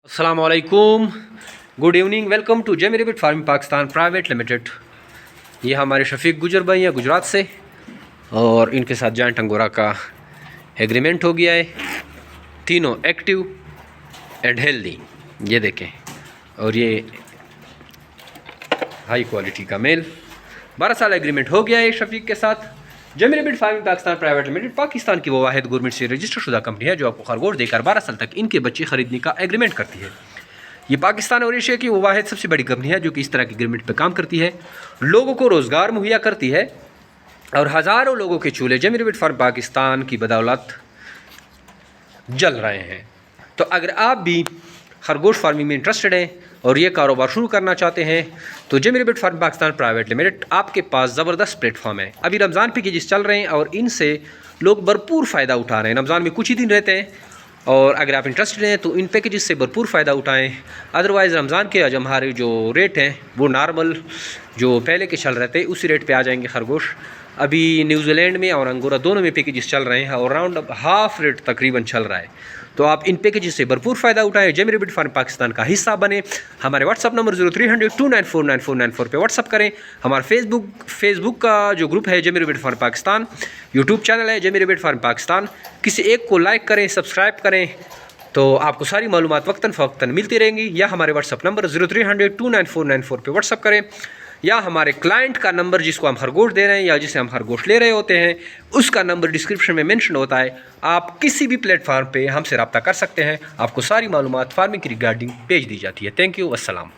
अस्सलाम वालेकुम, good evening, welcome to Jamie rabbit farming Pakistan private limited. ये हमारे शफीक गुजर भाई हैं गुजरात से, और इनके साथ जॉइंट अंगोरा का एग्रीमेंट हो गया है। तीनों एक्टिव एंड हेल्दी, ये देखें, और ये हाई क्वालिटी का मेल। 12 साल एग्रीमेंट हो गया है शफीक के साथ। Jamie rabbit farming Pakistan private limited Pakistan की वो वाहिद गवर्नमेंट से रजिस्टर शुदा कंपनी है जो आपको खरगोश देकर 12 साल तक इनके बच्चे खरीदने का एग्रीमेंट करती है। ये पाकिस्तान और एशिया की वो वाहिद सबसे बड़ी कंपनी है जो कि इस तरह की एग्रीमेंट पर काम करती है, लोगों को रोज़गार मुहैया करती है, और हज़ारों लोगों के चूल्हे जेमी रैबिट फार्म पाकिस्तान की बदौलत जल रहे हैं। तो अगर आप भी खरगोश फार्मिंग में इंटरेस्टेड हैं और ये कारोबार शुरू करना चाहते हैं तो Jamie rabbit farm Pakistan private limited आपके पास ज़बरदस्त प्लेटफॉर्म है। अभी रमज़ान पैकेजेस चल रहे हैं और इनसे लोग भरपूर फ़ायदा उठा रहे हैं। रमज़ान में कुछ ही दिन रहते हैं, और अगर आप इंटरेस्टेड हैं तो इन पैकेजेस से भरपूर फ़ायदा उठाएं। अदरवाइज़ रमज़ान के आज हमारे जो रेट हैं वो नॉर्मल जो पहले के चल रहे थे उसी रेट पे आ जाएंगे खरगोश। अभी न्यूजीलैंड में और अंगोरा दोनों में पैकेजेस चल रहे हैं और राउंड हाफ रेट तकरीबन चल रहा है। तो आप इन पैकेजेस से भरपूर फ़ायदा उठाएं, जेमी रैबिट फार्म पाकिस्तान का हिस्सा बने। हमारे व्हाट्सअप नंबर 0300-294-9494 पे व्हाट्सअप करें। हमारा फेसबुक का जो ग्रुप है Jamie rabbit farm Pakistan, YouTube channel है जेमी रैबिट फार्म पाकिस्तान, किसी एक को लाइक करें, सब्सक्राइब करें, तो आपको सारी मालूमात वक्तन फ़वक्तन मिलती रहेंगी। या हमारे व्हाट्सअप नंबर 0300-294-9494 पे व्हाट्सअप करें, या हमारे क्लाइंट का नंबर जिसको हम खरगोश दे रहे हैं या जिसे हम खरगोश ले रहे होते हैं उसका नंबर डिस्क्रिप्शन में मेंशन होता है। आप किसी भी प्लेटफार्म पे हमसे रब्ता कर सकते हैं, आपको सारी मालूमात फार्मिंग की रिगार्डिंग भेज दी जाती है। थैंक यू, अस्सलाम।